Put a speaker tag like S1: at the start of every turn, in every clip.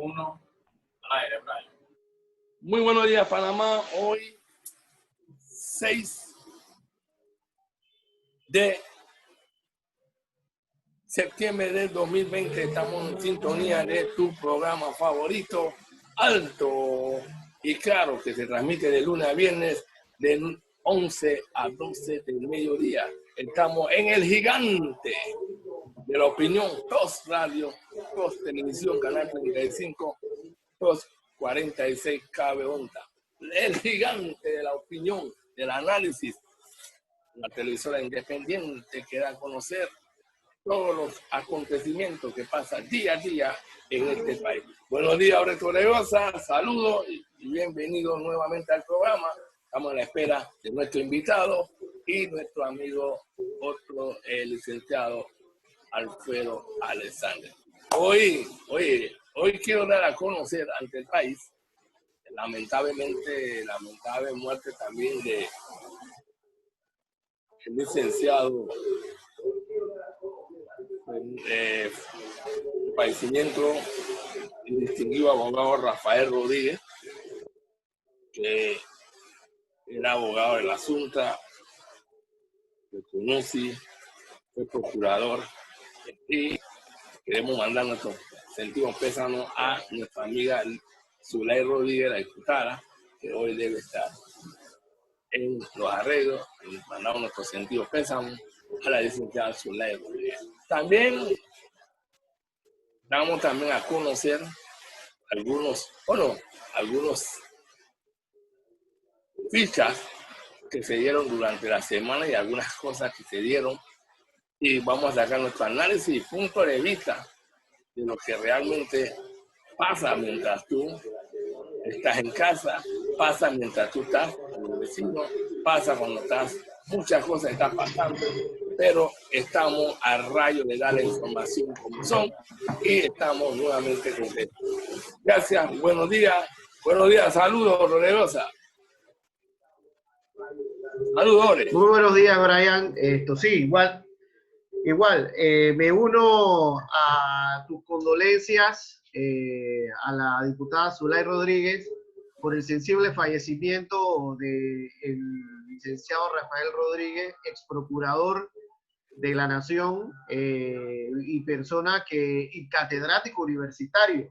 S1: Uno, al aire, Brian. Muy buenos días, Panamá. Hoy, 6 de septiembre del 2020, estamos en sintonía de tu programa favorito, Alto y Claro, que se transmite de lunes a viernes de 11 a 12 del mediodía. Estamos en el gigante de la opinión, TOS Radio, TOS Televisión, Canal 35, TOS 46 KB Onda. El gigante de la opinión, del análisis, una televisora independiente que da a conocer todos los acontecimientos que pasan día a día en este país. Buenos días, Aureto Legosa, saludos y bienvenidos nuevamente al programa. Estamos a la espera de nuestro invitado y nuestro amigo, el licenciado Alfredo Alexander. Hoy quiero dar a conocer ante el país, lamentable muerte también de el licenciado, fallecimiento del distinguido abogado Rafael Rodríguez, que era abogado de la Asunta, lo conocí, fue procurador, y queremos mandar nuestros sentidos pésames a nuestra amiga Zulay Rodríguez, la diputada, que hoy debe estar en los arreglos, y mandamos nuestros sentidos pésames a la licenciada Zulay Rodríguez. También vamos también a conocer algunos fichas que se dieron durante la semana y algunas cosas que se dieron, y vamos a sacar nuestro análisis y punto de vista de lo que realmente pasa mientras tú estás en casa, pasa mientras tú estás con los vecinos, pasa cuando estás, muchas cosas están pasando, pero estamos a rayo de dar la información como son y estamos nuevamente contentos. Gracias, buenos días, saludos, Roderosa. Saludos.
S2: Muy buenos días, Brian. Sí, igual, me uno a tus condolencias a la diputada Zulay Rodríguez por el sensible fallecimiento del licenciado Rafael Rodríguez, ex procurador de la Nación y y catedrático universitario.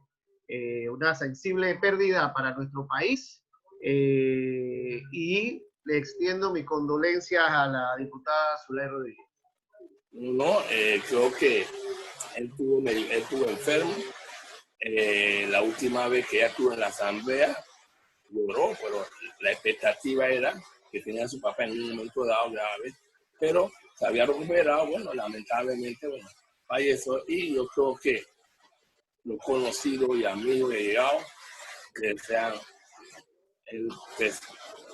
S2: Una sensible pérdida para nuestro país y le extiendo mis condolencias a la diputada Zulay Rodríguez.
S1: No, creo que él estuvo enfermo. La última vez que ella estuvo en la asamblea, lloró, pero la expectativa era que tenía a su papá en un momento dado grave, pero se había recuperado, lamentablemente, falleció, y yo creo que los conocidos y amigos que llegaron le desean el peso.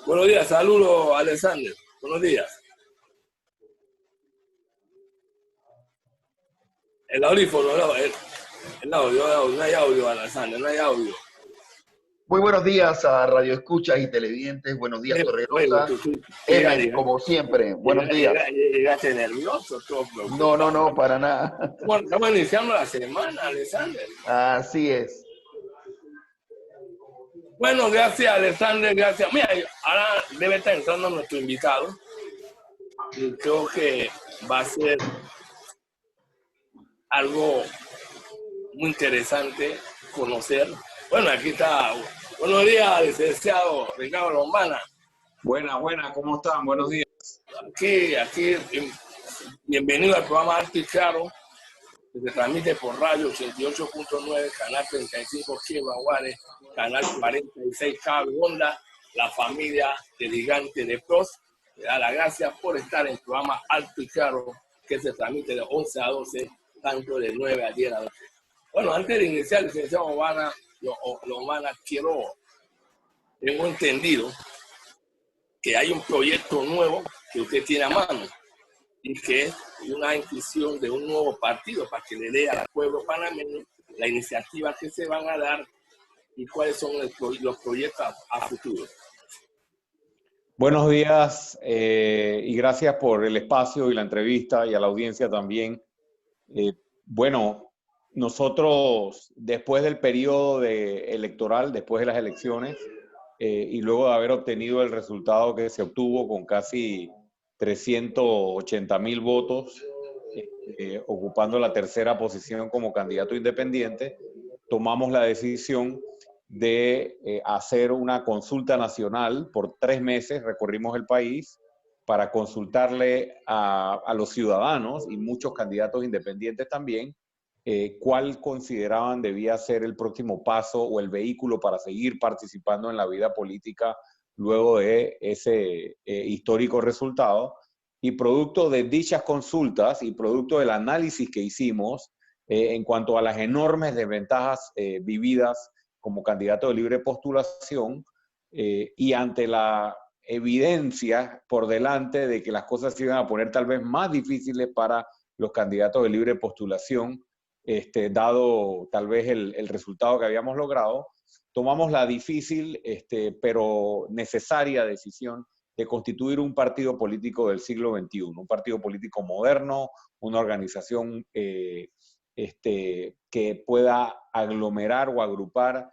S1: Buenos días, saludos, Alexander. Buenos días. El audífono, el audio, no hay audio, Alexander, no hay audio.
S3: Muy buenos días a Radio Escuchas y televidentes. Buenos días, Torrerosa. Como siempre, buenos días.
S1: Llegaste nervioso.
S3: No, para nada.
S1: Bueno, estamos iniciando la semana, Alexander.
S3: Así es.
S1: Bueno, gracias, Alexander, gracias. Mira, ahora debe estar entrando nuestro invitado. Y creo que va a ser algo muy interesante conocer. Bueno, aquí está. Buenos días, licenciado Ricardo Lombana.
S4: Buenas, ¿cómo están? Buenos días.
S1: Aquí, bienvenido al programa Alto y Claro, que se transmite por radio 88.9, canal 35 Chihuahua, canal 46 KB Onda, la familia del gigante de PROS. Le da las gracias por estar en el programa Alto y Claro, que se transmite de 11 a 12, tanto de 9 a 10 a 12. Bueno, antes de iniciar, licenciado Lombana, tengo entendido que hay un proyecto nuevo que usted tiene a mano y que es una inscripción de un nuevo partido para que le dé al pueblo panameño la iniciativa que se van a dar y cuáles son los proyectos a futuro.
S4: Buenos días y gracias por el espacio y la entrevista y a la audiencia también. nosotros, después del periodo electoral, después de las elecciones, y luego de haber obtenido el resultado que se obtuvo con casi 380.000 votos, ocupando la tercera posición como candidato independiente, tomamos la decisión de hacer una consulta nacional por 3 meses. Recorrimos el país para consultarle a los ciudadanos y muchos candidatos independientes también, cuál consideraban debía ser el próximo paso o el vehículo para seguir participando en la vida política luego de ese histórico resultado. Y producto de dichas consultas y producto del análisis que hicimos en cuanto a las enormes desventajas vividas como candidato de libre postulación, y ante la evidencia por delante de que las cosas se iban a poner tal vez más difíciles para los candidatos de libre postulación, dado tal vez el resultado que habíamos logrado, tomamos la difícil pero necesaria decisión de constituir un partido político del siglo XXI, un partido político moderno, una organización que pueda aglomerar o agrupar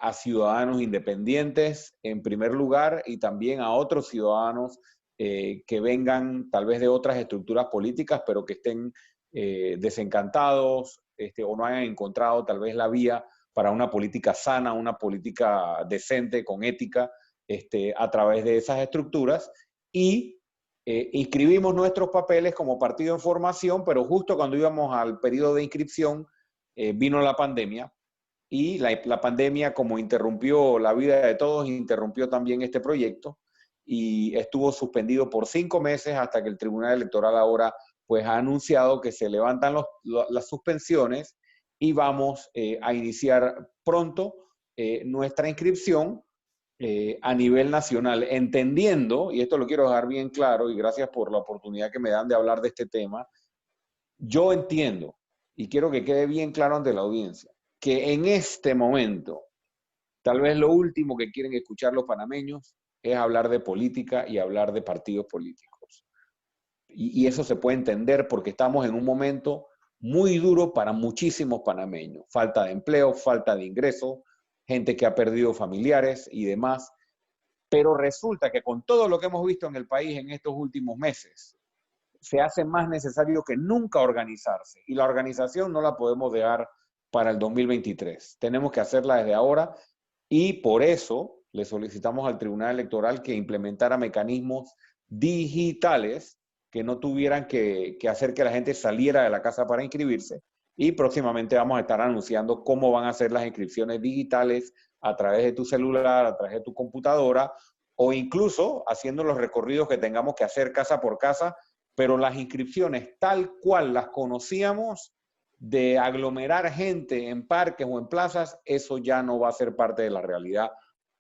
S4: a ciudadanos independientes en primer lugar y también a otros ciudadanos que vengan tal vez de otras estructuras políticas, pero que estén desencantados o no hayan encontrado tal vez la vía para una política sana, una política decente, con ética, a través de esas estructuras. Y inscribimos nuestros papeles como partido en formación, pero justo cuando íbamos al periodo de inscripción vino la pandemia, y la pandemia, como interrumpió la vida de todos, interrumpió también este proyecto y estuvo suspendido por 5 meses hasta que el Tribunal Electoral ahora pues ha anunciado que se levantan las suspensiones y vamos a iniciar pronto nuestra inscripción a nivel nacional, entendiendo, y esto lo quiero dejar bien claro, y gracias por la oportunidad que me dan de hablar de este tema, yo entiendo, y quiero que quede bien claro ante la audiencia, que en este momento, tal vez lo último que quieren escuchar los panameños es hablar de política y hablar de partidos políticos. Y eso se puede entender porque estamos en un momento muy duro para muchísimos panameños. Falta de empleo, falta de ingresos, gente que ha perdido familiares y demás. Pero resulta que con todo lo que hemos visto en el país en estos últimos meses, se hace más necesario que nunca organizarse. Y la organización no la podemos dejar para el 2023. Tenemos que hacerla desde ahora y por eso le solicitamos al Tribunal Electoral que implementara mecanismos digitales que no tuvieran que hacer que la gente saliera de la casa para inscribirse. Y próximamente vamos a estar anunciando cómo van a ser las inscripciones digitales a través de tu celular, a través de tu computadora, o incluso haciendo los recorridos que tengamos que hacer casa por casa, pero las inscripciones tal cual las conocíamos, de aglomerar gente en parques o en plazas, eso ya no va a ser parte de la realidad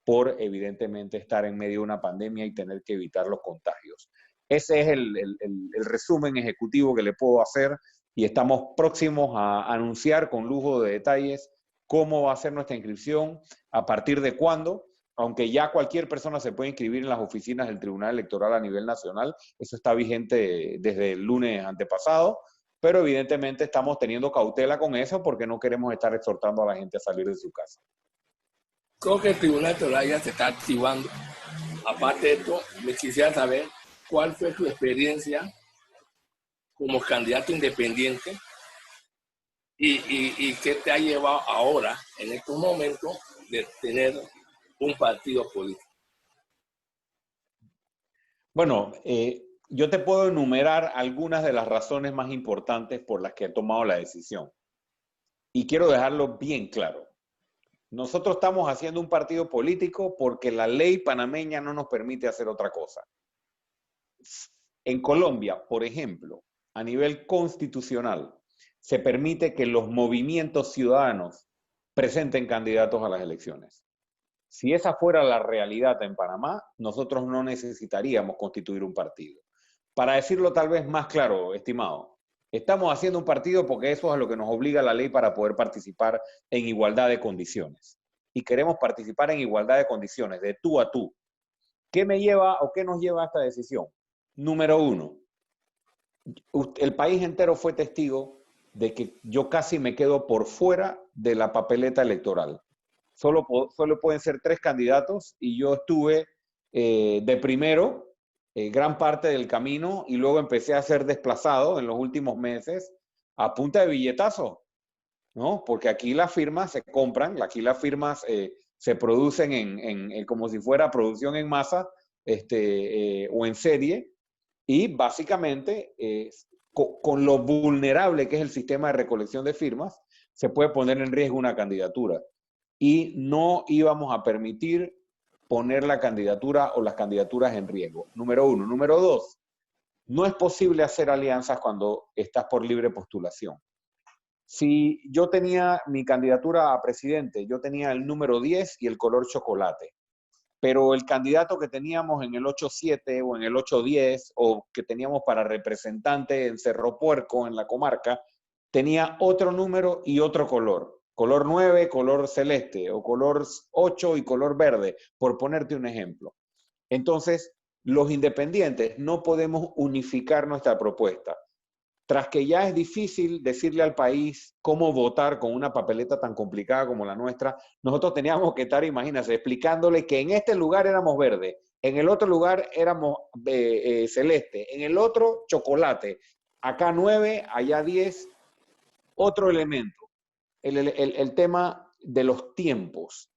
S4: por evidentemente estar en medio de una pandemia y tener que evitar los contagios. Ese es el resumen ejecutivo que le puedo hacer y estamos próximos a anunciar con lujo de detalles cómo va a ser nuestra inscripción, a partir de cuándo, aunque ya cualquier persona se puede inscribir en las oficinas del Tribunal Electoral a nivel nacional. Eso está vigente desde el lunes antepasado, pero evidentemente estamos teniendo cautela con eso porque no queremos estar exhortando a la gente a salir de su casa.
S1: Creo que el Tribunal Electoral ya se está activando. Aparte de esto, me quisiera saber cuál fue tu experiencia como candidato independiente y qué te ha llevado ahora, en estos momentos, de tener un partido político.
S4: Bueno, yo te puedo enumerar algunas de las razones más importantes por las que he tomado la decisión. Y quiero dejarlo bien claro. Nosotros estamos haciendo un partido político porque la ley panameña no nos permite hacer otra cosa. En Colombia, por ejemplo, a nivel constitucional, se permite que los movimientos ciudadanos presenten candidatos a las elecciones. Si esa fuera la realidad en Panamá, nosotros no necesitaríamos constituir un partido. Para decirlo tal vez más claro, estimado, estamos haciendo un partido porque eso es a lo que nos obliga la ley para poder participar en igualdad de condiciones. Y queremos participar en igualdad de condiciones, de tú a tú. ¿Qué me lleva o qué nos lleva a esta decisión? Número 1, el país entero fue testigo de que yo casi me quedo por fuera de la papeleta electoral. Solo pueden ser 3 candidatos y yo estuve de primero gran parte del camino y luego empecé a ser desplazado en los últimos meses a punta de billetazo, ¿no? Porque aquí las firmas se compran, aquí las firmas se producen como si fuera producción en masa o en serie, y básicamente con lo vulnerable que es el sistema de recolección de firmas, se puede poner en riesgo una candidatura. Y no íbamos a permitir poner la candidatura o las candidaturas en riesgo. Número 1. Número 2, no es posible hacer alianzas cuando estás por libre postulación. Si yo tenía mi candidatura a presidente, yo tenía el número 10 y el color chocolate. Pero el candidato que teníamos en el 8-7 o en el 8-10 o que teníamos para representante en Cerro Puerco, en la comarca, tenía otro número y otro color. Color 9, color celeste, o color 8 y color verde, por ponerte un ejemplo. Entonces, los independientes no podemos unificar nuestra propuesta. Tras que ya es difícil decirle al país cómo votar con una papeleta tan complicada como la nuestra, nosotros teníamos que estar, imagínense, explicándole que en este lugar éramos verde, en el otro lugar éramos celeste, en el otro chocolate, acá 9, allá 10. Otro elemento, el tema de los tiempos.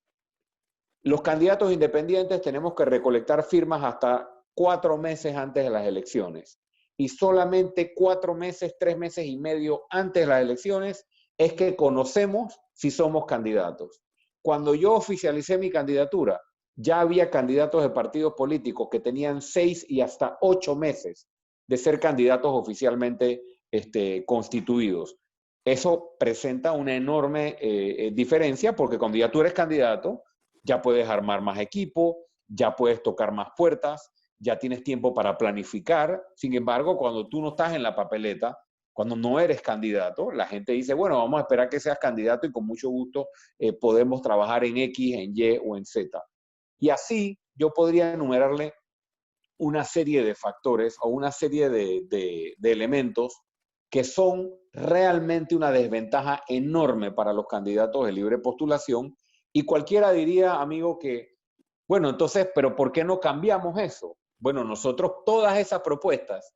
S4: Los candidatos independientes tenemos que recolectar firmas hasta 4 meses antes de las elecciones. Y solamente 4 meses, 3 meses y medio antes de las elecciones es que conocemos si somos candidatos. Cuando yo oficialicé mi candidatura, ya había candidatos de partidos políticos que tenían 6 y hasta 8 meses de ser candidatos oficialmente constituidos. Eso presenta una enorme diferencia, porque cuando ya tú eres candidato, ya puedes armar más equipo, ya puedes tocar más puertas, ya tienes tiempo para planificar. Sin embargo, cuando tú no estás en la papeleta, cuando no eres candidato, la gente dice, bueno, vamos a esperar que seas candidato y con mucho gusto podemos trabajar en X, en Y o en Z. Y así yo podría enumerarle una serie de factores o una serie de elementos que son realmente una desventaja enorme para los candidatos de libre postulación, y cualquiera diría, amigo, que, bueno, entonces, ¿pero por qué no cambiamos eso? Bueno, nosotros todas esas propuestas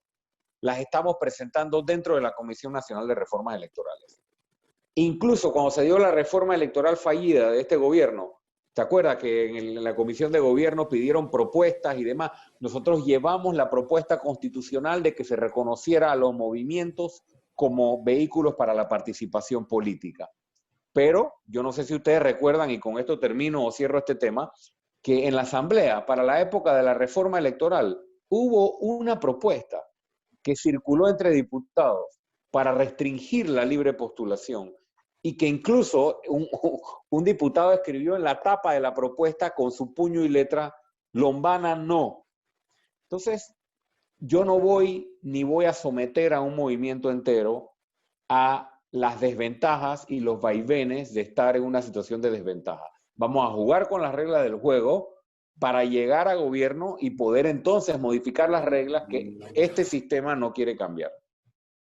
S4: las estamos presentando dentro de la Comisión Nacional de Reformas Electorales. Incluso cuando se dio la reforma electoral fallida de este gobierno, ¿te acuerdas que en la Comisión de Gobierno pidieron propuestas y demás? Nosotros llevamos la propuesta constitucional de que se reconociera a los movimientos como vehículos para la participación política. Pero yo no sé si ustedes recuerdan, y con esto termino o cierro este tema, que en la Asamblea, para la época de la reforma electoral, hubo una propuesta que circuló entre diputados para restringir la libre postulación, y que incluso un diputado escribió en la tapa de la propuesta con su puño y letra, Lombana no. Entonces, yo no voy ni voy a someter a un movimiento entero a las desventajas y los vaivenes de estar en una situación de desventaja. Vamos a jugar con las reglas del juego para llegar a gobierno y poder entonces modificar las reglas que este sistema no quiere cambiar.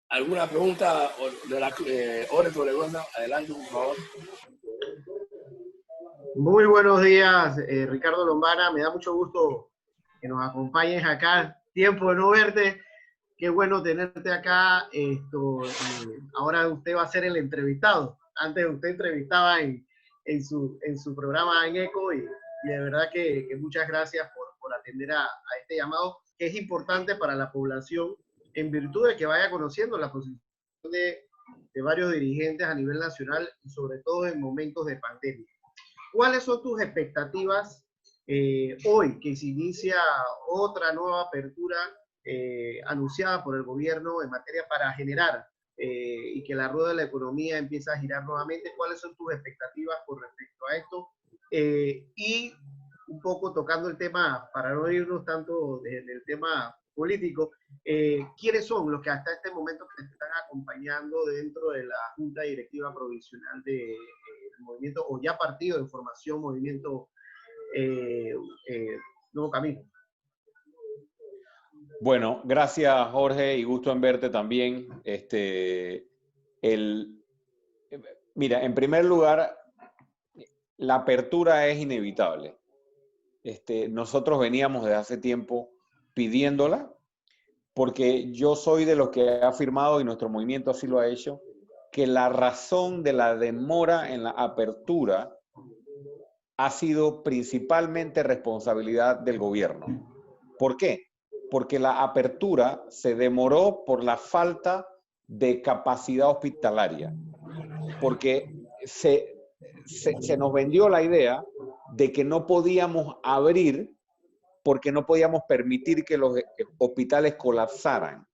S1: ¿Alguna pregunta de la Ore Toledo? Adelante, por favor.
S2: Muy buenos días, Ricardo Lombana. Me da mucho gusto que nos acompañes acá. Tiempo de no verte. Qué bueno tenerte acá. Ahora usted va a ser el entrevistado. Antes usted entrevistaba en su programa en ECO, y de verdad que muchas gracias por atender a este llamado, que es importante para la población, en virtud de que vaya conociendo la posición de varios dirigentes a nivel nacional, y sobre todo en momentos de pandemia. ¿Cuáles son tus expectativas hoy que se inicia otra nueva apertura anunciada por el gobierno en materia para generar y que la rueda de la economía empiece a girar nuevamente? ¿Cuáles son tus expectativas con respecto a esto? Y un poco tocando el tema, para no irnos tanto del tema político, ¿quiénes son los que hasta este momento te están acompañando dentro de la Junta Directiva Provisional del movimiento, o ya partido de formación, movimiento Nuevo Camino?
S4: Bueno, gracias, Jorge, y gusto en verte también. Mira, en primer lugar, la apertura es inevitable. Nosotros veníamos desde hace tiempo pidiéndola, porque yo soy de los que ha afirmado, y nuestro movimiento así lo ha hecho, que la razón de la demora en la apertura ha sido principalmente responsabilidad del gobierno. ¿Por qué? Porque la apertura se demoró por la falta de capacidad hospitalaria, porque se nos vendió la idea de que no podíamos abrir porque no podíamos permitir que los hospitales colapsaran.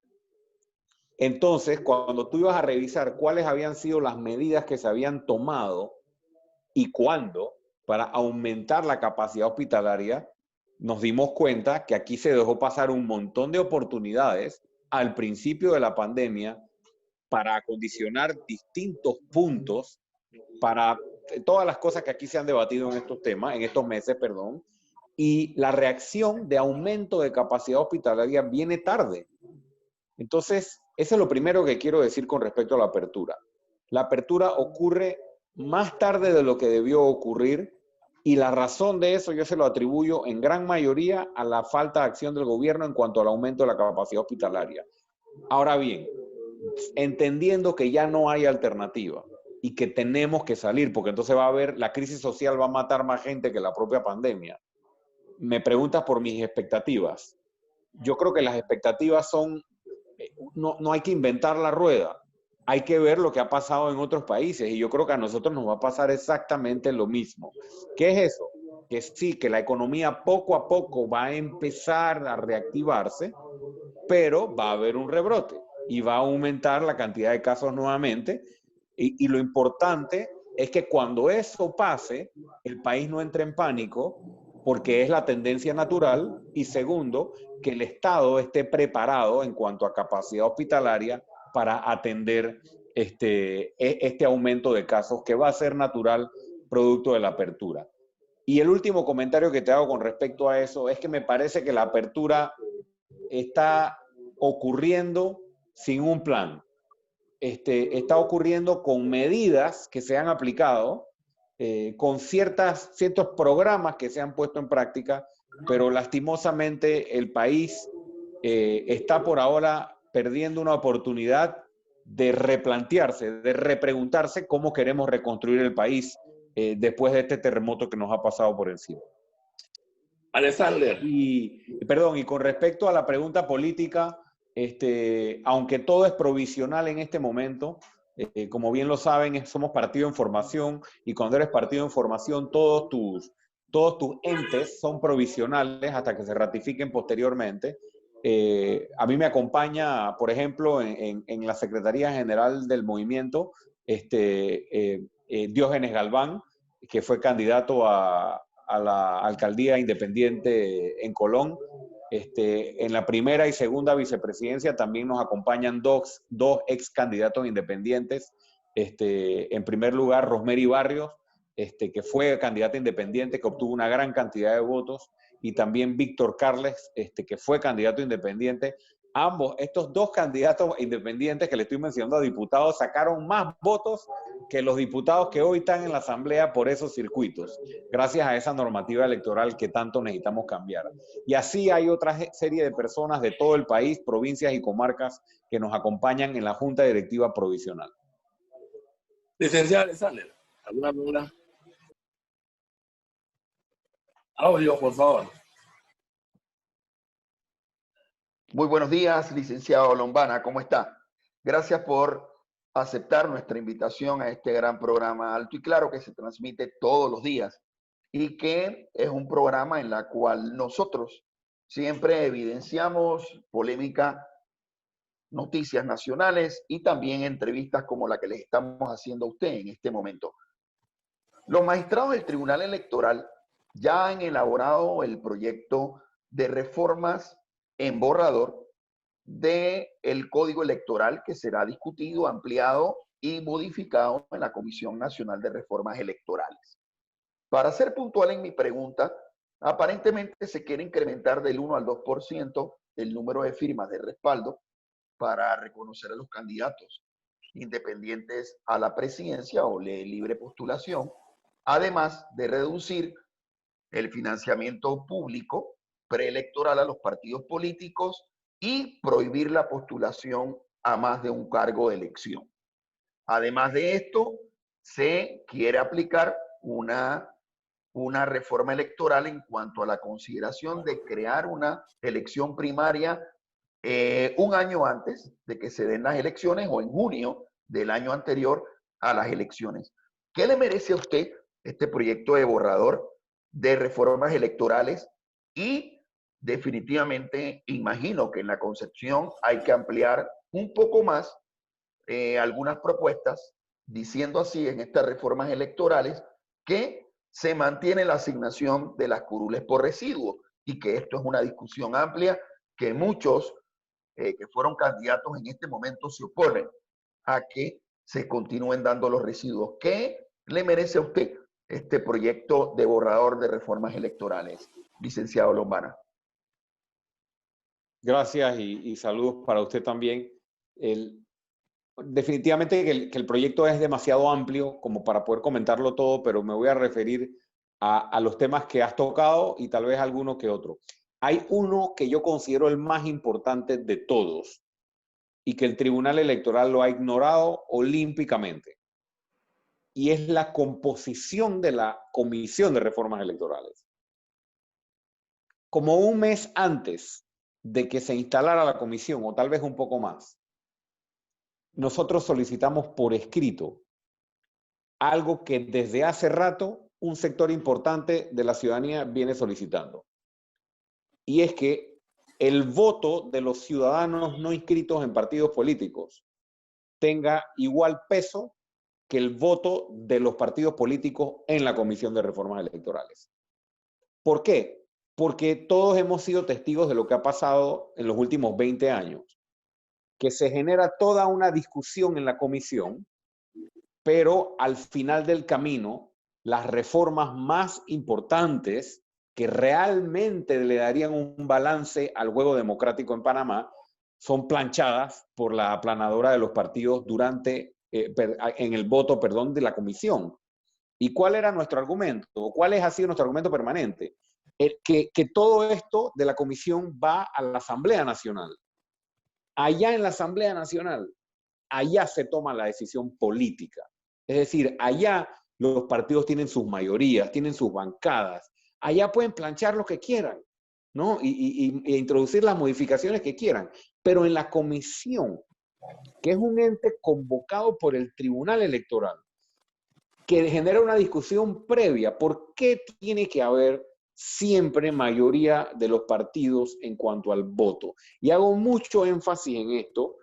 S4: Entonces, cuando tú ibas a revisar cuáles habían sido las medidas que se habían tomado y cuándo para aumentar la capacidad hospitalaria, nos dimos cuenta que aquí se dejó pasar un montón de oportunidades al principio de la pandemia para acondicionar distintos puntos para todas las cosas que aquí se han debatido en estos temas, en estos meses, perdón, y la reacción de aumento de capacidad hospitalaria viene tarde. Entonces, eso es lo primero que quiero decir con respecto a la apertura. La apertura ocurre más tarde de lo que debió ocurrir, y la razón de eso yo se lo atribuyo en gran mayoría a la falta de acción del gobierno en cuanto al aumento de la capacidad hospitalaria. Ahora bien, entendiendo que ya no hay alternativa y que tenemos que salir, porque entonces va a haber, la crisis social va a matar más gente que la propia pandemia. Me preguntas por mis expectativas. Yo creo que las expectativas son, no hay que inventar la rueda. Hay que ver lo que ha pasado en otros países, y yo creo que a nosotros nos va a pasar exactamente lo mismo. ¿Qué es eso? Que sí, que la economía poco a poco va a empezar a reactivarse, pero va a haber un rebrote y va a aumentar la cantidad de casos nuevamente. Y lo importante es que cuando eso pase, el país no entre en pánico, porque es la tendencia natural, y segundo, que el Estado esté preparado en cuanto a capacidad hospitalaria para atender este aumento de casos que va a ser natural producto de la apertura. Y el último comentario que te hago con respecto a eso es que me parece que la apertura está ocurriendo sin un plan. Está ocurriendo con medidas que se han aplicado, con ciertos programas que se han puesto en práctica, pero lastimosamente el país está por ahora perdiendo una oportunidad de replantearse, de repreguntarse cómo queremos reconstruir el país después de este terremoto que nos ha pasado por encima.
S1: Alexander.
S4: Y con respecto a la pregunta política, aunque todo es provisional en este momento, como bien lo saben, somos partido en formación, y cuando eres partido en formación, todos tus entes son provisionales hasta que se ratifiquen posteriormente. A mí me acompaña, por ejemplo, en la Secretaría General del Movimiento, Diógenes Galván, que fue candidato a la alcaldía independiente en Colón. En la primera y segunda vicepresidencia también nos acompañan dos ex candidatos independientes. En primer lugar, Rosemary Barrios, que fue candidata independiente, que obtuvo una gran cantidad de votos, y también Víctor Carles, que fue candidato independiente. Ambos, estos dos candidatos independientes que le estoy mencionando a diputados, sacaron más votos que los diputados que hoy están en la Asamblea por esos circuitos, gracias a esa normativa electoral que tanto necesitamos cambiar. Y así hay otra serie de personas de todo el país, provincias y comarcas, que nos acompañan en la Junta Directiva Provisional.
S1: Licenciado Alexander, ¿alguna pregunta? Audio, por favor.
S3: Muy buenos días, licenciado Lombana, ¿cómo está? Gracias por aceptar nuestra invitación a este gran programa Alto y Claro, que se transmite todos los días y que es un programa en la cual nosotros siempre evidenciamos polémica, noticias nacionales y también entrevistas como la que les estamos haciendo a usted en este momento. Los magistrados del Tribunal Electoral ya han elaborado el proyecto de reformas en borrador del Código Electoral, que será discutido, ampliado y modificado en la Comisión Nacional de Reformas Electorales. Para ser puntual en mi pregunta, aparentemente se quiere incrementar del 1 al 2% el número de firmas de respaldo para reconocer a los candidatos independientes a la presidencia o de libre postulación, además de reducir el financiamiento público preelectoral a los partidos políticos y prohibir la postulación a más de un cargo de elección. Además de esto, se quiere aplicar una reforma electoral en cuanto a la consideración de crear una elección primaria un año antes de que se den las elecciones o en junio del año anterior a las elecciones. ¿Qué le merece a usted este proyecto de borrador de reformas electorales? Y definitivamente imagino que en la concepción hay que ampliar un poco más algunas propuestas, diciendo así en estas reformas electorales que se mantiene la asignación de las curules por residuo y que esto es una discusión amplia que muchos que fueron candidatos en este momento se oponen a que se continúen dando los residuos. ¿Qué le merece a usted este proyecto de borrador de reformas electorales, licenciado Lombana?
S4: Gracias y saludos para usted también. Definitivamente que el proyecto es demasiado amplio como para poder comentarlo todo, pero me voy a referir a los temas que has tocado y tal vez alguno que otro. Hay uno que yo considero el más importante de todos y que el Tribunal Electoral lo ha ignorado olímpicamente. Y es la composición de la Comisión de Reformas Electorales. Como un mes antes de que se instalara la comisión, o tal vez un poco más, nosotros solicitamos por escrito algo que desde hace rato un sector importante de la ciudadanía viene solicitando. Y es que el voto de los ciudadanos no inscritos en partidos políticos tenga igual peso que el voto de los partidos políticos en la Comisión de Reformas Electorales. ¿Por qué? Porque todos hemos sido testigos de lo que ha pasado en los últimos 20 años, que se genera toda una discusión en la comisión, pero al final del camino, las reformas más importantes que realmente le darían un balance al juego democrático en Panamá son planchadas por la aplanadora de los partidos durante, en el voto, perdón, de la comisión. ¿Y cuál era nuestro argumento? ¿Cuál ha sido nuestro argumento permanente? Que todo esto de la comisión va a la Asamblea Nacional. Allá en la Asamblea Nacional, allá se toma la decisión política. Es decir, allá los partidos tienen sus mayorías, tienen sus bancadas. Allá pueden planchar lo que quieran, ¿no? E introducir las modificaciones que quieran. Pero en la comisión, que es un ente convocado por el Tribunal Electoral, que genera una discusión previa, ¿por qué tiene que haber siempre mayoría de los partidos en cuanto al voto? Y hago mucho énfasis en esto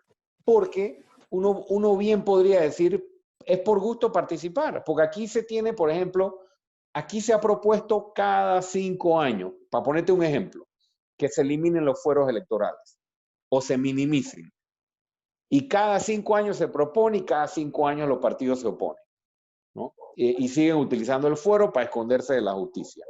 S4: porque uno bien podría decir, es por gusto participar, porque aquí se tiene, por ejemplo, aquí se ha propuesto cada 5 años, para ponerte un ejemplo, que se eliminen los fueros electorales o se minimicen. Y cada 5 años se propone y cada 5 años los partidos se oponen, ¿no? Y siguen utilizando el fuero para esconderse de la justicia.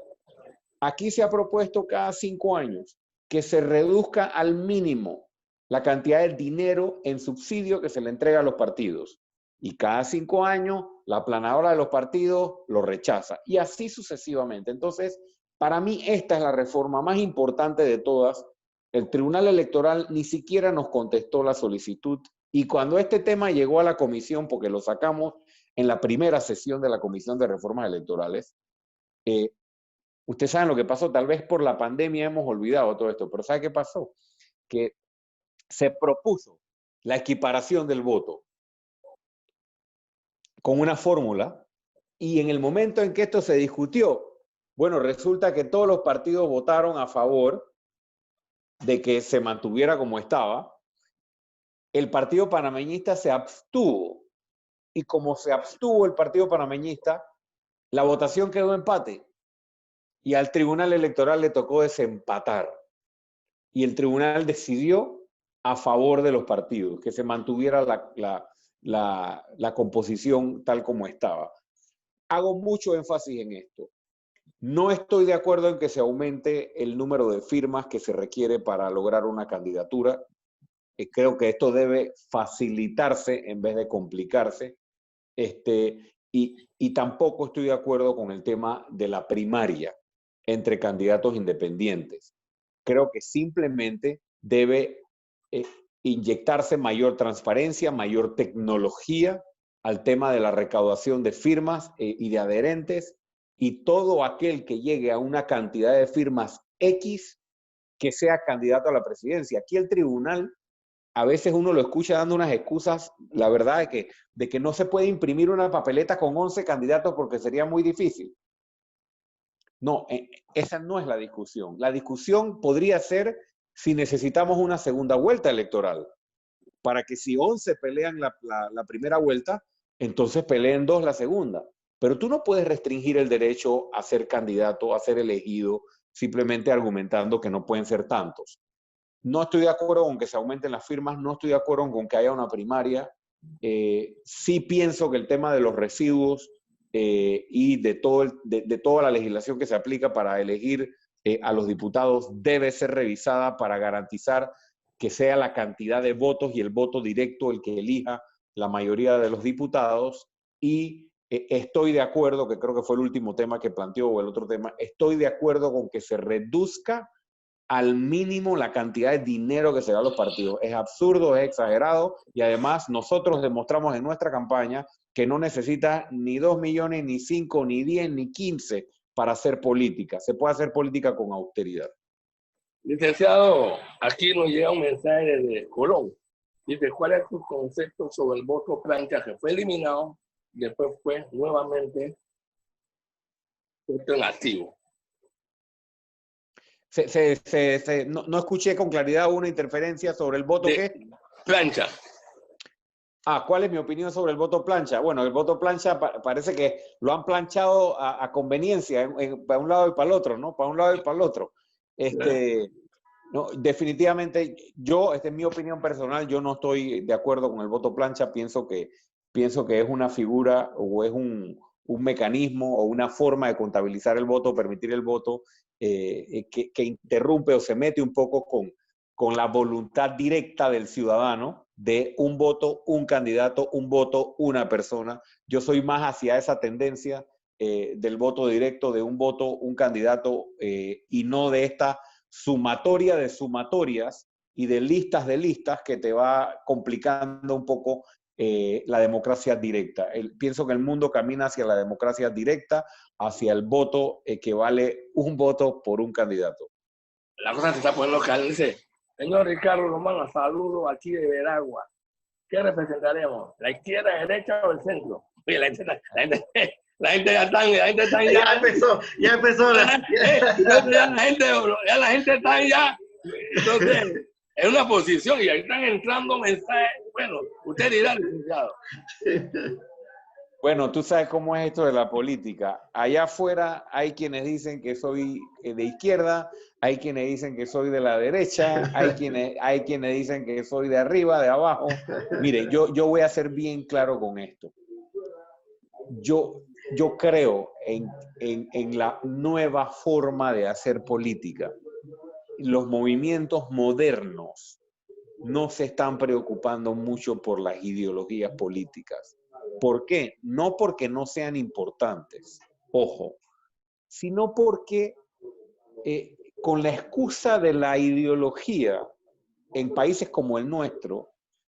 S4: Aquí se ha propuesto cada 5 años que se reduzca al mínimo la cantidad de dinero en subsidio que se le entrega a los partidos. Y cada 5 años la aplanadora de los partidos lo rechaza. Y así sucesivamente. Entonces, para mí esta es la reforma más importante de todas. El Tribunal Electoral ni siquiera nos contestó la solicitud. Y cuando este tema llegó a la comisión, porque lo sacamos en la primera sesión de la Comisión de Reformas Electorales, ustedes saben lo que pasó, tal vez por la pandemia hemos olvidado todo esto, pero ¿sabe qué pasó? Que se propuso la equiparación del voto con una fórmula y en el momento en que esto se discutió, bueno, resulta que todos los partidos votaron a favor de que se mantuviera como estaba. El Partido Panameñista se abstuvo y como se abstuvo el Partido Panameñista, la votación quedó empate. Y al Tribunal Electoral le tocó desempatar. Y el tribunal decidió a favor de los partidos, que se mantuviera la composición tal como estaba. Hago mucho énfasis en esto. No estoy de acuerdo en que se aumente el número de firmas que se requiere para lograr una candidatura. Creo que esto debe facilitarse en vez de complicarse. Y tampoco estoy de acuerdo con el tema de la primaria entre candidatos independientes. Creo que simplemente debe inyectarse mayor transparencia, mayor tecnología al tema de la recaudación de firmas y de adherentes, y todo aquel que llegue a una cantidad de firmas X que sea candidato a la presidencia. Aquí el tribunal, a veces uno lo escucha dando unas excusas, la verdad, de que no se puede imprimir una papeleta con 11 candidatos porque sería muy difícil. No, esa no es la discusión. La discusión podría ser si necesitamos una segunda vuelta electoral, para que si 11 pelean la primera vuelta, entonces peleen 2 la segunda. Pero tú no puedes restringir el derecho a ser candidato, a ser elegido, simplemente argumentando que no pueden ser tantos. No estoy de acuerdo con que se aumenten las firmas, no estoy de acuerdo con que haya una primaria. Sí pienso que el tema de los residuos y de toda la legislación que se aplica para elegir a los diputados debe ser revisada para garantizar que sea la cantidad de votos y el voto directo el que elija la mayoría de los diputados. Y estoy de acuerdo, que creo que fue el último tema que planteó, o el otro tema, estoy de acuerdo con que se reduzca al mínimo la cantidad de dinero que se da a los partidos. Es absurdo, es exagerado, y además nosotros demostramos en nuestra campaña que no necesita ni 2 millones, ni 5, ni 10, ni 15 para hacer política. Se puede hacer política con austeridad.
S1: Licenciado, aquí nos llega un mensaje desde Colón. Dice, ¿cuál es tu concepto sobre el voto plancha que fue eliminado y después fue nuevamente puesto en activo?
S4: No escuché con claridad una interferencia sobre el voto que...
S1: Plancha.
S4: ¿Cuál es mi opinión sobre el voto plancha? Bueno, el voto plancha parece que lo han planchado a conveniencia, para un lado y para el otro, ¿no? Para un lado y para el otro. No, definitivamente, esta es mi opinión personal, yo no estoy de acuerdo con el voto plancha. Pienso que es una figura o es un mecanismo o una forma de contabilizar el voto, permitir el voto, que interrumpe o se mete un poco con la voluntad directa del ciudadano de un voto, un candidato, un voto, una persona. Yo soy más hacia esa tendencia del voto directo, de un voto, un candidato, y no de esta sumatoria de sumatorias y de listas que te va complicando un poco la democracia directa. Pienso que el mundo camina hacia la democracia directa, hacia el voto que vale un voto por un candidato.
S1: La cosa se está poniendo caliente. Señor Ricardo Román, saludo aquí de Veragua. ¿Qué representaremos? ¿La izquierda, la derecha o el centro? Oye, la gente ya está.
S2: Ya empezó.
S1: La gente está ya. Entonces, en una posición y ahí están entrando mensajes. Bueno, usted dirá, licenciado.
S4: Bueno, tú sabes cómo es esto de la política. Allá afuera hay quienes dicen que soy de izquierda, hay quienes dicen que soy de la derecha, hay quienes dicen que soy de arriba, de abajo. Mire, yo voy a ser bien claro con esto. Yo creo en la nueva forma de hacer política. Los movimientos modernos no se están preocupando mucho por las ideologías políticas. ¿Por qué? No porque no sean importantes, ojo, sino porque con la excusa de la ideología en países como el nuestro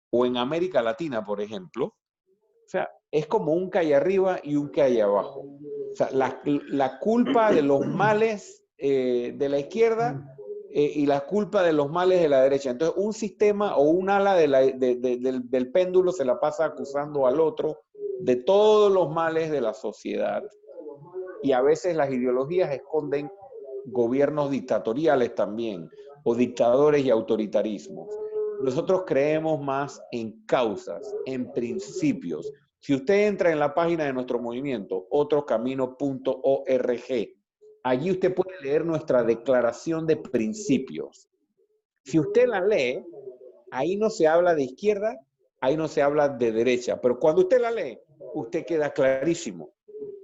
S4: o en América Latina, por ejemplo, o sea, es como un que hay arriba y un que hay abajo. O sea, la culpa de los males de la izquierda y la culpa de los males de la derecha. Entonces, un sistema o un ala del péndulo se la pasa acusando al otro de todos los males de la sociedad. Y a veces las ideologías esconden gobiernos dictatoriales también, o dictadores y autoritarismos. Nosotros creemos más en causas, en principios. Si usted entra en la página de nuestro movimiento, otrocamino.org, allí usted puede leer nuestra declaración de principios. Si usted la lee, ahí no se habla de izquierda, ahí no se habla de derecha, pero cuando usted la lee, usted queda clarísimo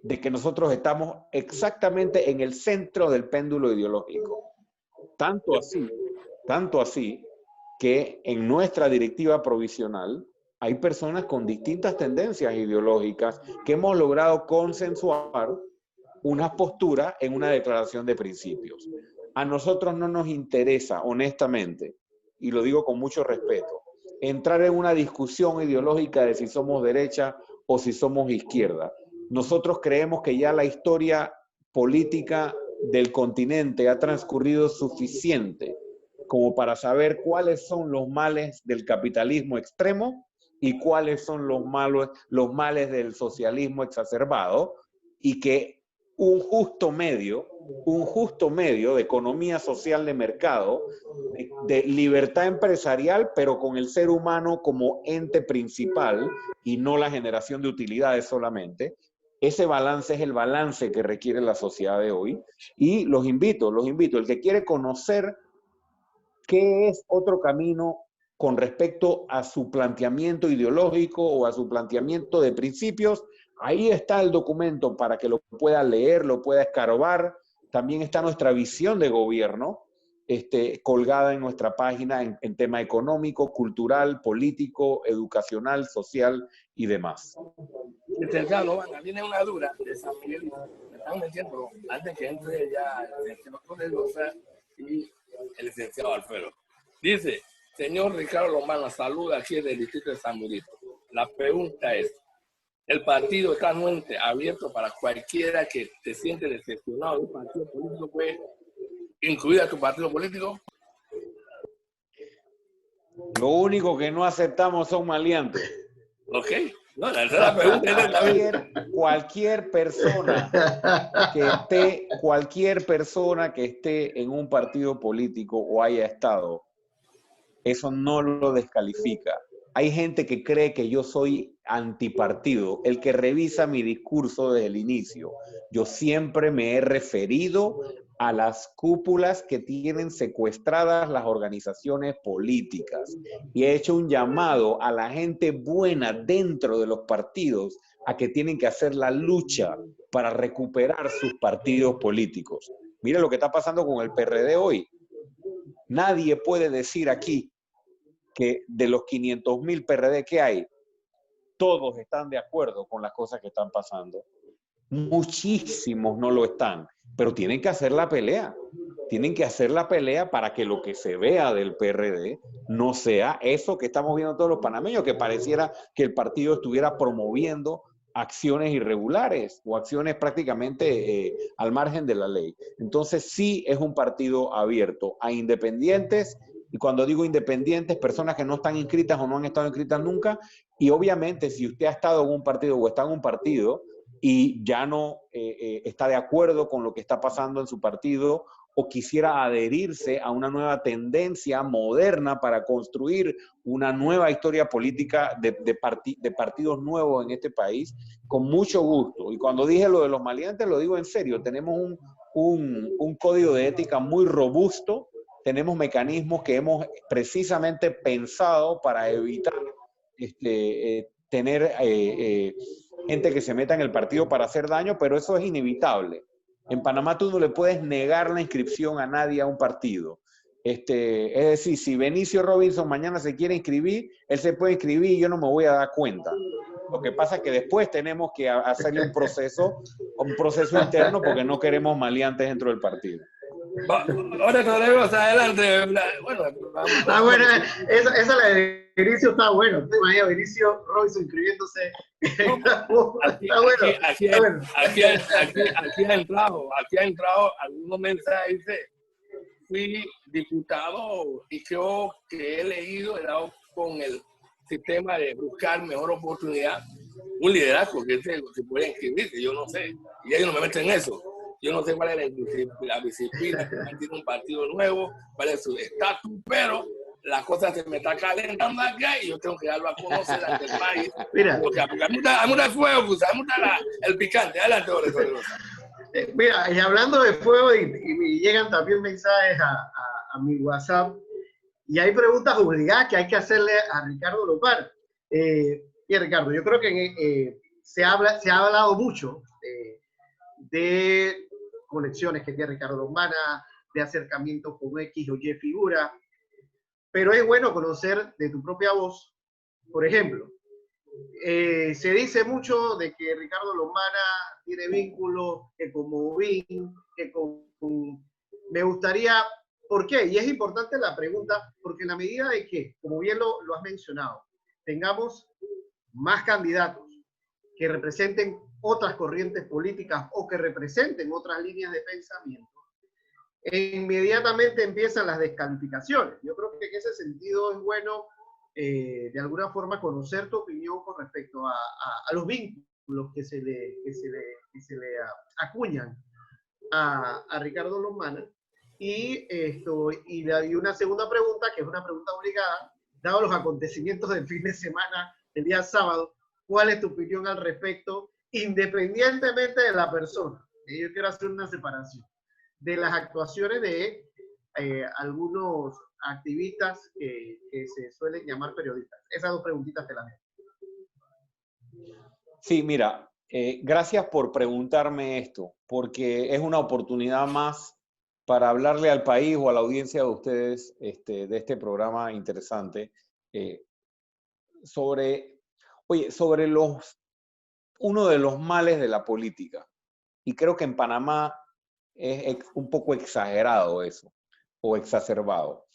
S4: de que nosotros estamos exactamente en el centro del péndulo ideológico. Tanto así que en nuestra directiva provisional hay personas con distintas tendencias ideológicas que hemos logrado consensuar una postura en una declaración de principios. A nosotros no nos interesa, honestamente, y lo digo con mucho respeto, entrar en una discusión ideológica de si somos derecha o si somos izquierda. Nosotros creemos que ya la historia política del continente ha transcurrido suficiente como para saber cuáles son los males del capitalismo extremo y cuáles son los males del socialismo exacerbado, y que un justo medio de economía social de mercado, de libertad empresarial, pero con el ser humano como ente principal y no la generación de utilidades solamente. Ese balance es el balance que requiere la sociedad de hoy. Y los invito, el que quiere conocer qué es otro camino con respecto a su planteamiento ideológico o a su planteamiento de principios, ahí está el documento para que lo pueda leer, lo pueda escarbar. También está nuestra visión de gobierno, colgada en nuestra página en tema económico, cultural, político, educacional, social y demás.
S1: Licenciado Lombana, tiene una duda de San Miguel. Me están metiendo antes que entre ya el licenciado Torregrosa y el licenciado Alfredo. Dice, señor Ricardo Lombana, saluda aquí del distrito de San Miguel. La pregunta es, ¿el partido está anuente abierto para cualquiera que te siente decepcionado de un partido político? ¿Puede incluir a tu partido político?
S4: Lo único que no aceptamos son maleantes.
S1: Ok. No, la tercera pregunta es
S4: cualquier persona que esté en un partido político o haya estado, eso no lo descalifica. Hay gente que cree que yo soy antipartido. El que revisa mi discurso desde el inicio, yo siempre me he referido a las cúpulas que tienen secuestradas las organizaciones políticas y he hecho un llamado a la gente buena dentro de los partidos a que tienen que hacer la lucha para recuperar sus partidos políticos. Mire lo que está pasando con el PRD hoy. Nadie puede decir aquí que de los 500.000 PRD que hay, todos están de acuerdo con las cosas que están pasando. Muchísimos no lo están, pero tienen que hacer la pelea. Tienen que hacer la pelea para que lo que se vea del PRD no sea eso que estamos viendo todos los panameños, que pareciera que el partido estuviera promoviendo acciones irregulares o acciones prácticamente al margen de la ley. Entonces sí es un partido abierto a independientes, y cuando digo independientes, personas que no están inscritas o no han estado inscritas nunca, y obviamente si usted ha estado en un partido o está en un partido y ya no está de acuerdo con lo que está pasando en su partido o quisiera adherirse a una nueva tendencia moderna para construir una nueva historia política de partidos nuevos en este país, con mucho gusto. Y cuando dije lo de los maleantes, lo digo en serio. Tenemos un código de ética muy robusto, tenemos mecanismos que hemos precisamente pensado para evitar tener gente que se meta en el partido para hacer daño, pero eso es inevitable. En Panamá tú no le puedes negar la inscripción a nadie a un partido. Es decir, si Benicio Robinson mañana se quiere inscribir, él se puede inscribir y yo no me voy a dar cuenta. Lo que pasa es que después tenemos que hacerle un proceso interno porque no queremos maleantes dentro del partido.
S1: Ahora tenemos adelante. Bueno,
S2: está buena. Esa la de Benicio está bueno. Imagina Benicio Robinson inscribiéndose. Está bueno.
S1: Aquí ha entrado algunos mensajes. Dice, fui diputado y creo que he leído, he dado con el sistema de buscar mejor oportunidad, un liderazgo que se puede inscribirse, yo no sé, y ellos no me meten en eso. Yo no sé cuál es la disciplina que mantiene un partido nuevo, cuál es su estatus, pero la cosa se me está calentando acá y yo tengo que darlo a conocer ante el país.
S2: Mira,
S1: porque hay mucha fuego, pues, hay mucha el picante. Adelante,
S2: mira, y hablando de fuego, y me llegan también mensajes a mi WhatsApp, y hay preguntas obligadas que hay que hacerle a Ricardo Lombana. Y Ricardo, yo creo que se ha hablado mucho de conexiones que tiene Ricardo Lombana, de acercamiento con X o Y figura. pero es bueno conocer de tu propia voz. Por ejemplo, se dice mucho de que Ricardo Lombana tiene vínculos que con Movin, que me gustaría, ¿por qué? Y es importante la pregunta, porque en la medida de que, como bien lo has mencionado, tengamos más candidatos que representen otras corrientes políticas o que representen otras líneas de pensamiento, inmediatamente empiezan las descalificaciones. Yo creo que en ese sentido es bueno de alguna forma conocer tu opinión con respecto a los vínculos que se le acuñan a Ricardo Lombana. Y una segunda pregunta, que es una pregunta obligada, dado los acontecimientos del fin de semana, el día sábado, ¿cuál es tu opinión al respecto, independientemente de la persona? Yo quiero hacer una separación de las actuaciones de algunos activistas que se suelen llamar periodistas. Esas dos preguntitas te las dejo.
S4: Sí, mira, gracias por preguntarme esto, porque es una oportunidad más para hablarle al país o a la audiencia de ustedes de este programa interesante sobre uno de los males de la política. Y creo que en Panamá es un poco exagerado eso, o exacerbado.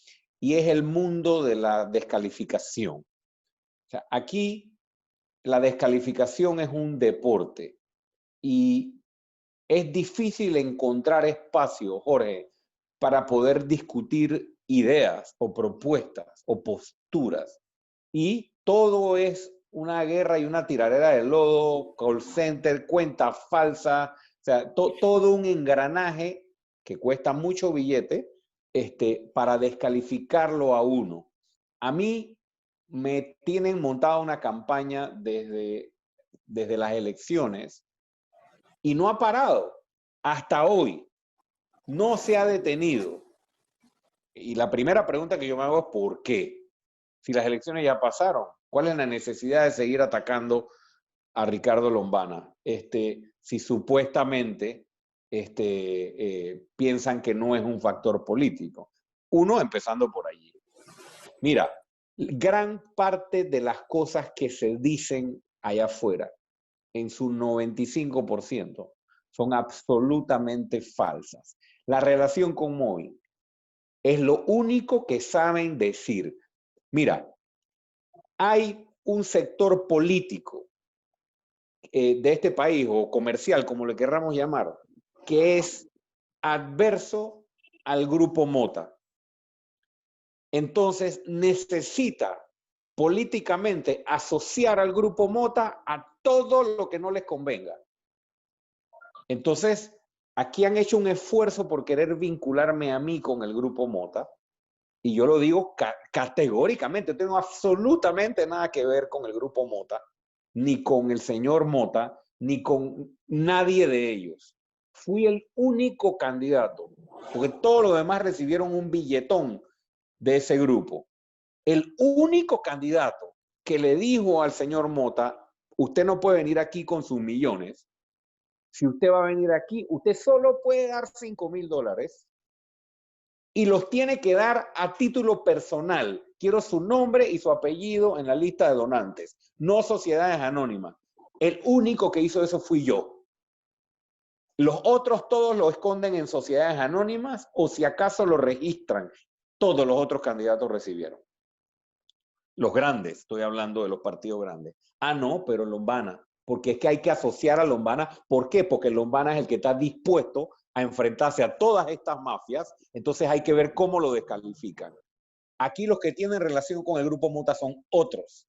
S4: Y es el mundo de la descalificación. O sea, aquí la descalificación es un deporte y es difícil encontrar espacio, Jorge, para poder discutir ideas o propuestas o posturas. Y todo es una guerra y una tiradera de lodo, call center, cuenta falsa, o sea, todo un engranaje que cuesta mucho billete para descalificarlo a uno. A mí me tienen montada una campaña desde las elecciones y no ha parado hasta hoy. No se ha detenido. Y la primera pregunta que yo me hago es ¿por qué? Si las elecciones ya pasaron, ¿cuál es la necesidad de seguir atacando a Ricardo Lombana? Si supuestamente piensan que no es un factor político. Uno, empezando por allí. Mira, gran parte de las cosas que se dicen allá afuera, en su 95%, son absolutamente falsas. La relación con Movin es lo único que saben decir. Mira, hay un sector político de este país, o comercial, como le querramos llamar, que es adverso al grupo Mota. Entonces necesita políticamente asociar al grupo Mota a todo lo que no les convenga. Entonces, aquí han hecho un esfuerzo por querer vincularme a mí con el grupo Mota, y yo lo digo categóricamente, no tengo absolutamente nada que ver con el grupo Mota, ni con el señor Mota, ni con nadie de ellos. Fui el único candidato, porque todos los demás recibieron un billetón de ese grupo. El único candidato que le dijo al señor Mota, usted no puede venir aquí con sus millones. Si usted va a venir aquí, usted solo puede dar $5,000 y los tiene que dar a título personal. Quiero su nombre y su apellido en la lista de donantes, no sociedades anónimas. El único que hizo eso fui yo. Los otros todos lo esconden en sociedades anónimas o si acaso lo registran. Todos los otros candidatos recibieron. Los grandes, estoy hablando de los partidos grandes. Ah, no, pero Lombana, porque es que hay que asociar a Lombana. ¿Por qué? Porque Lombana es el que está dispuesto a enfrentarse a todas estas mafias, entonces hay que ver cómo lo descalifican. Aquí los que tienen relación con el grupo Mota son otros.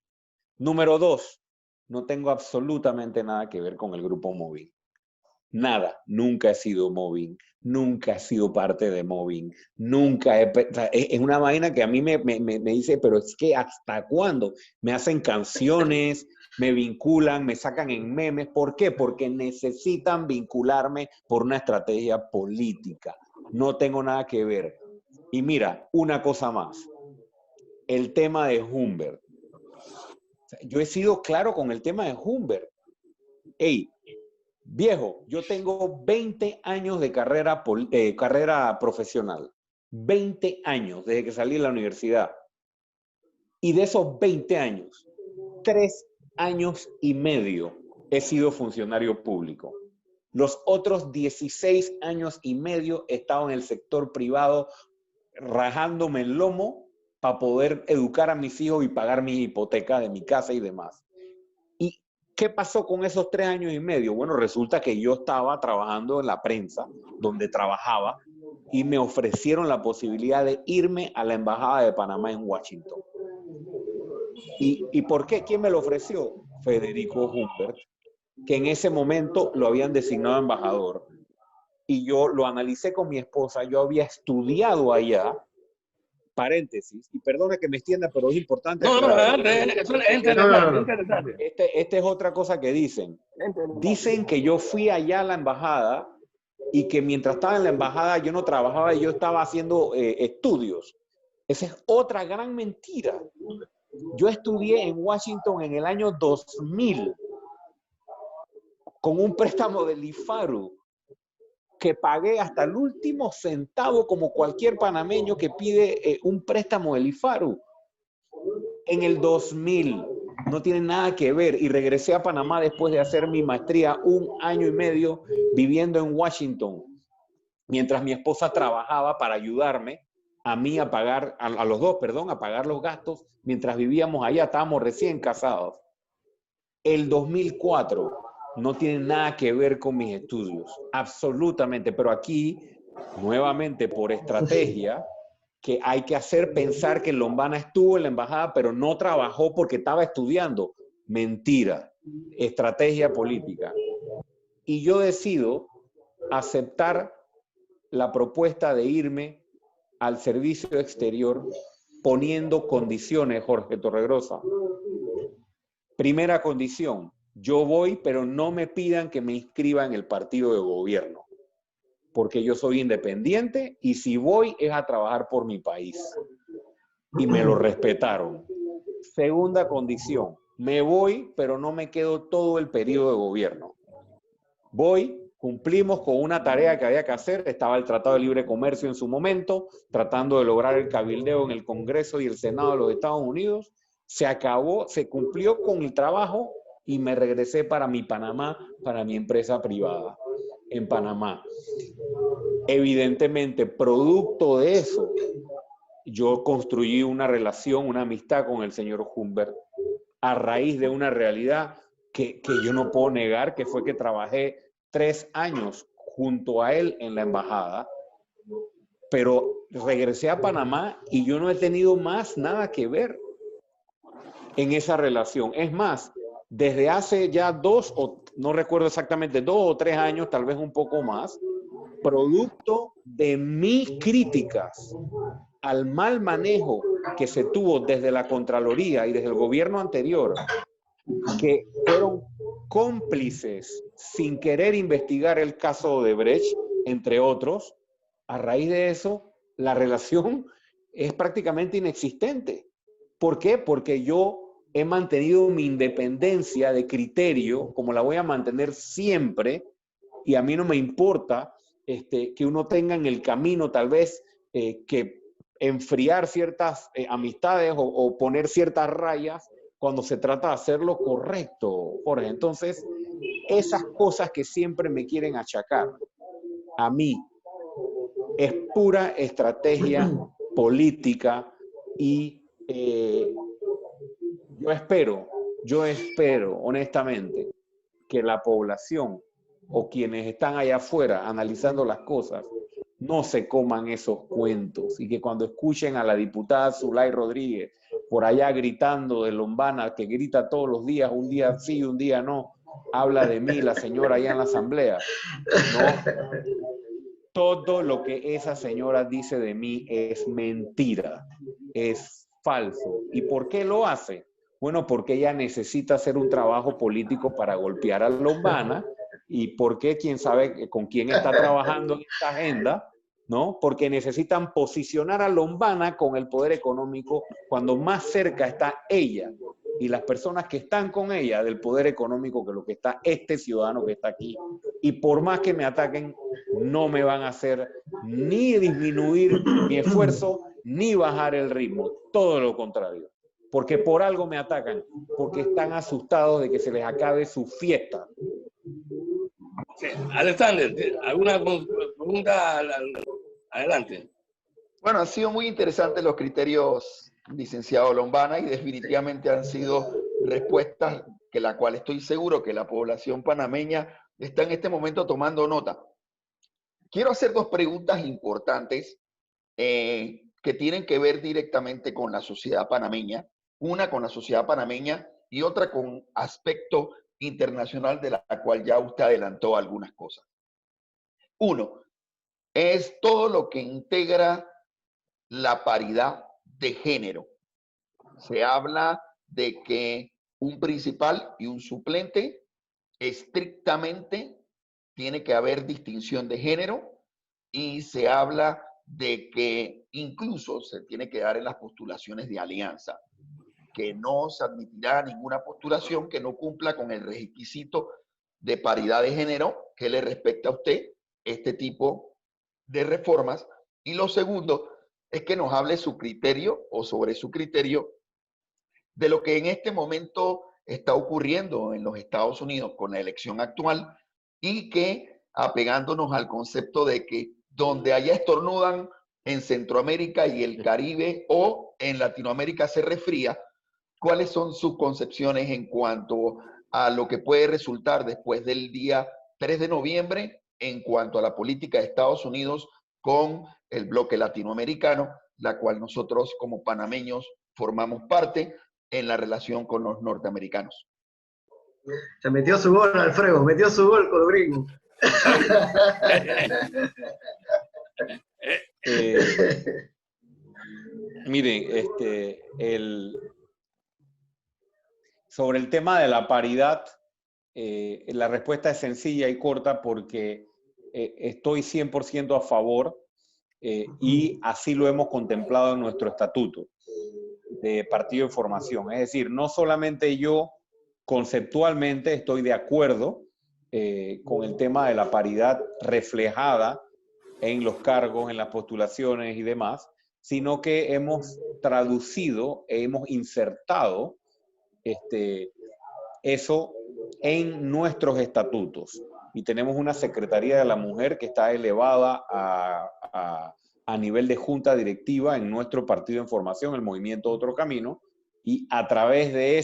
S4: Número 2, no tengo absolutamente nada que ver con el grupo Movin. Nada, nunca he sido Movin, nunca he sido parte de Movin, nunca he... O sea, es una vaina que a mí me dice, pero es que ¿hasta cuándo? Me hacen canciones, me vinculan, me sacan en memes. ¿Por qué? Porque necesitan vincularme por una estrategia política. No tengo nada que ver. Y mira, una cosa más. El tema de Humbert. O sea, yo he sido claro con el tema de Humbert. Ey, viejo, yo tengo 20 años de carrera profesional. 20 años desde que salí de la universidad. Y de esos 20 años, 3 años y medio he sido funcionario público. Los otros 16 años y medio he estado en el sector privado rajándome el lomo para poder educar a mis hijos y pagar mi hipoteca de mi casa y demás. ¿Y qué pasó con esos 3 años y medio? Bueno, resulta que yo estaba trabajando en la prensa, donde trabajaba, y me ofrecieron la posibilidad de irme a la Embajada de Panamá en Washington. ¿Y por qué? ¿Quién me lo ofreció? Federico Humbert, que en ese momento lo habían designado embajador. Y yo lo analicé con mi esposa, yo había estudiado allá, paréntesis, y perdona que me extienda, pero es importante.
S1: No, eso es interesante, interesante.
S4: Esta es otra cosa que dicen. Dicen que yo fui allá a la embajada y que mientras estaba en la embajada yo no trabajaba y yo estaba haciendo estudios. Esa es otra gran mentira. Yo estudié en Washington en el año 2000 con un préstamo del IFARU que pagué hasta el último centavo como cualquier panameño que pide un préstamo del IFARU. En el 2000, no tiene nada que ver, y regresé a Panamá después de hacer mi maestría 1 año y medio viviendo en Washington, mientras mi esposa trabajaba para ayudarme a mí a pagar, a los dos, perdón, a pagar los gastos mientras vivíamos allá, estábamos recién casados. El 2004 no tiene nada que ver con mis estudios, absolutamente, pero aquí, nuevamente por estrategia, que hay que hacer pensar que Lombana estuvo en la embajada, pero no trabajó porque estaba estudiando. Mentira, estrategia política. Y yo decido aceptar la propuesta de irme al servicio exterior poniendo condiciones, Jorge Torregrosa. Primera condición, yo voy, pero no me pidan que me inscriba en el partido de gobierno, porque yo soy independiente y si voy es a trabajar por mi país. Y me lo respetaron. Segunda condición, me voy, pero no me quedo todo el periodo de gobierno. Voy, cumplimos con una tarea que había que hacer, estaba el Tratado de Libre Comercio en su momento, tratando de lograr el cabildeo en el Congreso y el Senado de los Estados Unidos, se acabó, se cumplió con el trabajo y me regresé para mi Panamá, para mi empresa privada en Panamá. Evidentemente, producto de eso, yo construí una relación, una amistad con el señor Humbert a raíz de una realidad que yo no puedo negar, que fue que trabajé 3 años junto a él en la embajada, pero regresé a Panamá y yo no he tenido más nada que ver en esa relación. Es más, desde hace ya 2 o no recuerdo exactamente, 2 o 3 años, tal vez un poco más, producto de mis críticas al mal manejo que se tuvo desde la Contraloría y desde el gobierno anterior, que fueron cómplices sin querer investigar el caso de Brecht, entre otros. A raíz de eso, la relación es prácticamente inexistente. ¿Por qué? Porque yo he mantenido mi independencia de criterio, como la voy a mantener siempre, y a mí no me importa que uno tenga en el camino tal vez que enfriar ciertas amistades o poner ciertas rayas cuando se trata de hacer lo correcto, Jorge. Entonces, esas cosas que siempre me quieren achacar a mí es pura estrategia política y yo espero honestamente que la población o quienes están allá afuera analizando las cosas no se coman esos cuentos y que cuando escuchen a la diputada Zulay Rodríguez por allá gritando de Lombana, que grita todos los días, un día sí, un día no, habla de mí la señora allá en la asamblea. No, todo lo que esa señora dice de mí es mentira, es falso. ¿Y por qué lo hace? Bueno, porque ella necesita hacer un trabajo político para golpear a Lombana. ¿Y por qué? ¿Quién sabe con quién está trabajando en esta agenda? ¿No? Porque necesitan posicionar a Lombana con el poder económico cuando más cerca está ella y las personas que están con ella del poder económico que lo que está este ciudadano que está aquí. Y por más que me ataquen, no me van a hacer ni disminuir mi esfuerzo, ni bajar el ritmo. Todo lo contrario. porque por algo me atacan, porque están asustados de que se les acabe su fiesta.
S1: Sí. Alexander, ¿alguna pregunta? Adelante.
S3: Bueno, han sido muy interesantes los criterios, licenciado Lombana, y definitivamente han sido respuestas que la cual estoy seguro que la población panameña está en este momento tomando nota. Quiero hacer dos preguntas importantes que tienen que ver directamente con la sociedad panameña, una con la sociedad panameña y otra con aspecto internacional de la cual ya usted adelantó algunas cosas. Uno, es todo lo que integra la paridad de género. Se habla de que un principal y un suplente estrictamente tiene que haber distinción de género y se habla de que incluso se tiene que dar en las postulaciones de alianza, que no se admitirá ninguna postulación que no cumpla con el requisito de paridad de género que le respecta a usted este tipo de reformas. Y lo segundo es que nos hable su criterio o sobre su criterio de lo que en este momento está ocurriendo en los Estados Unidos con la elección actual y que apegándonos al concepto de que donde allá estornudan en Centroamérica y el Caribe o en Latinoamérica se resfría, ¿cuáles son sus concepciones en cuanto a lo que puede resultar después del día 3 de noviembre en cuanto a la política de Estados Unidos con el bloque latinoamericano, la cual nosotros como panameños formamos parte en la relación con los norteamericanos?
S2: Se metió su gol, Alfredo, metió su gol con los gringos.
S4: Miren, sobre el tema de la paridad, la respuesta es sencilla y corta porque estoy 100% a favor y así lo hemos contemplado en nuestro estatuto de Partido de Formación. Es decir, no solamente yo conceptualmente estoy de acuerdo con el tema de la paridad reflejada en los cargos, en las postulaciones y demás, sino que hemos traducido, hemos insertado eso en nuestros estatutos. Y tenemos una Secretaría de la Mujer que está elevada a nivel de junta directiva en nuestro partido en formación, el Movimiento Otro Camino, y a través de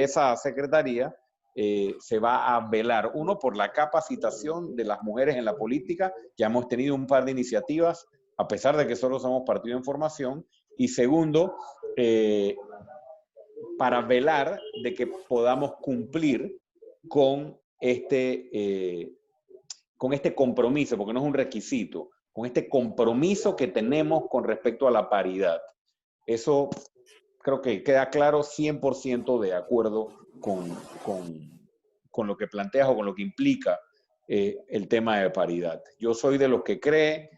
S4: esa secretaría se va a velar, uno, por la capacitación de las mujeres en la política. Ya hemos tenido un par de iniciativas, a pesar de que solo somos partido en formación, y segundo, para velar de que podamos cumplir con este compromiso, porque no es un requisito, con este compromiso que tenemos con respecto a la paridad. Eso creo que queda claro, 100% de acuerdo con lo que planteas o con lo que implica el tema de paridad. Yo soy de los que cree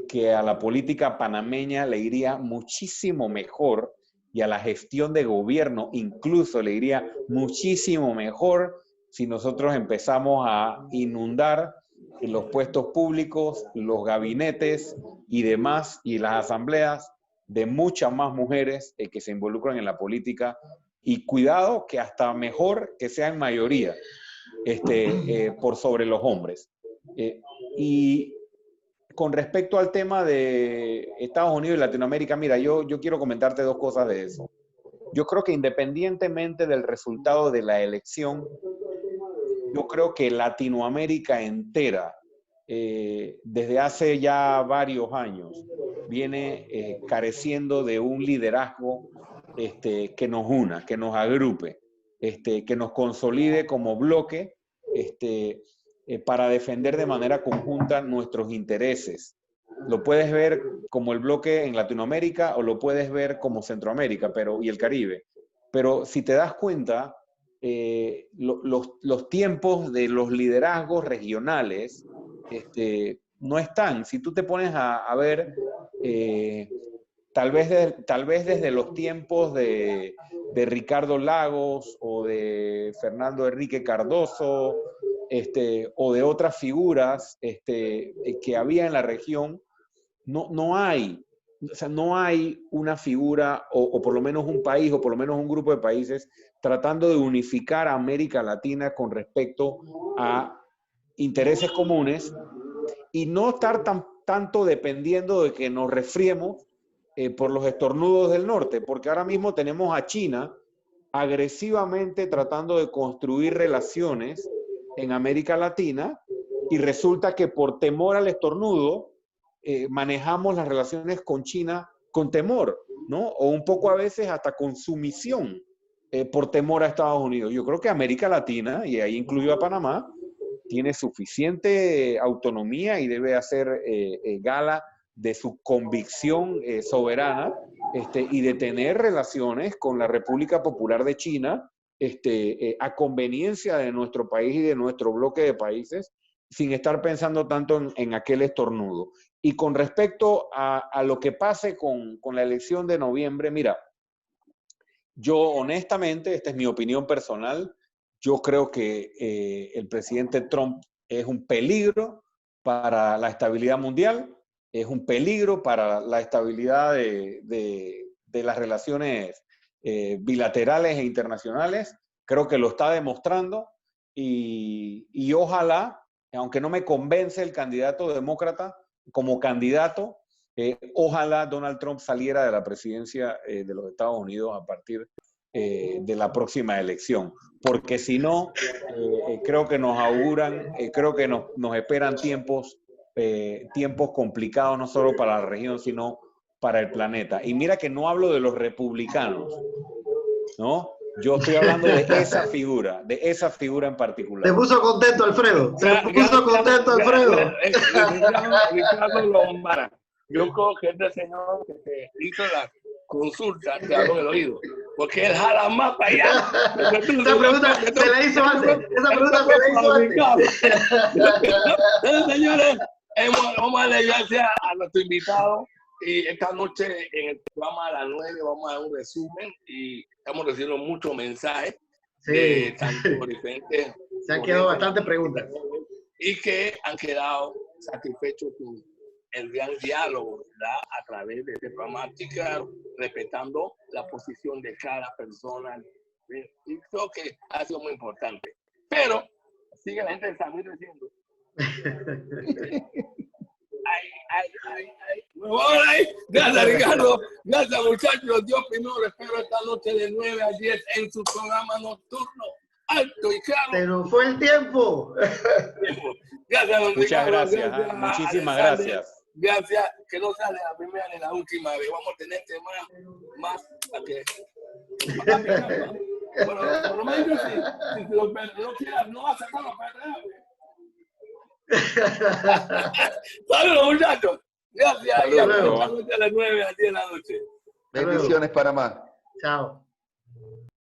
S4: que a la política panameña le iría muchísimo mejor y a la gestión de gobierno incluso le iría muchísimo mejor si nosotros empezamos a inundar los puestos públicos, los gabinetes y demás, y las asambleas de muchas más mujeres que se involucran en la política, y cuidado que hasta mejor que sean mayoría por sobre los hombres. Y con respecto al tema de Estados Unidos y Latinoamérica, mira, yo quiero comentarte dos cosas de eso. Yo creo que independientemente del resultado de la elección, yo creo que Latinoamérica entera, desde hace ya varios años, viene careciendo de un liderazgo que nos una, que nos agrupe, que nos consolide como bloque para defender de manera conjunta nuestros intereses. Lo puedes ver como el bloque en Latinoamérica o lo puedes ver como Centroamérica y el Caribe. Pero si te das cuenta, los tiempos de los liderazgos regionales no están. Si tú te pones a ver, tal vez desde los tiempos de Ricardo Lagos o de Fernando Enrique Cardoso o de otras figuras que había en la región, no hay o sea, no hay una figura o por lo menos un país o por lo menos un grupo de países tratando de unificar a América Latina con respecto a intereses comunes y no estar tanto dependiendo de que nos resfriemos por los estornudos del norte, porque ahora mismo tenemos a China agresivamente tratando de construir relaciones en América Latina y resulta que por temor al estornudo manejamos las relaciones con China con temor, ¿no? O un poco a veces hasta con sumisión por temor a Estados Unidos. Yo creo que América Latina, y ahí incluyo a Panamá, tiene suficiente autonomía y debe hacer gala de su convicción soberana y de tener relaciones con la República Popular de China a conveniencia de nuestro país y de nuestro bloque de países, sin estar pensando tanto en aquel estornudo. Y con respecto a lo que pase con la elección de noviembre, mira, yo honestamente, esta es mi opinión personal, yo creo que el presidente Trump es un peligro para la estabilidad mundial, es un peligro para la estabilidad de las relaciones bilaterales e internacionales. Creo que lo está demostrando y ojalá, aunque no me convence el candidato demócrata, como candidato, ojalá Donald Trump saliera de la presidencia de los Estados Unidos a partir de la próxima elección, porque si no, creo que nos auguran, creo que nos esperan tiempos complicados, no solo para la región, sino para el planeta. Y mira que no hablo de los republicanos, ¿no? Yo estoy hablando de esa figura en particular.
S2: Te puso contento, Alfredo. Se puso contento, Alfredo.
S1: Ricardo Lombana. Yo creo que este señor que te hizo la consulta te habló en el oído. Porque él jala más para allá.
S2: Esa pregunta se la hizo antes.
S1: Señores, vamos a darle gracias a nuestro invitado. Y esta noche en el programa a las 9 vamos a dar un resumen y estamos recibiendo muchos mensajes de tanto diferentes.
S2: Se han quedado bastantes preguntas.
S1: Y que han quedado satisfechos con el gran diálogo, ¿verdad? A través de este programa, claro, respetando la posición de cada persona. Y creo que ha sido muy importante. Pero sigue la gente también diciendo. Gracias, Ricardo. Gracias, muchachos. Dios primero espero esta noche de 9 a 10 en su programa nocturno. Alto y claro.
S2: Se nos fue el tiempo.
S1: Gracias, don
S4: Muchas
S1: Ricardo.
S4: Gracias. Muchísimas gracias.
S1: Gracias. Que no sea la primera ni la última vez. Vamos a tener más para que. Bueno, por lo menos si no quieras, no vas a sacarlo para atrás. Saludos, muchachos. Gracias.
S3: Saludos.
S1: A las 9 a 10 de la noche.
S3: Bendiciones, Panamá.
S2: Chao.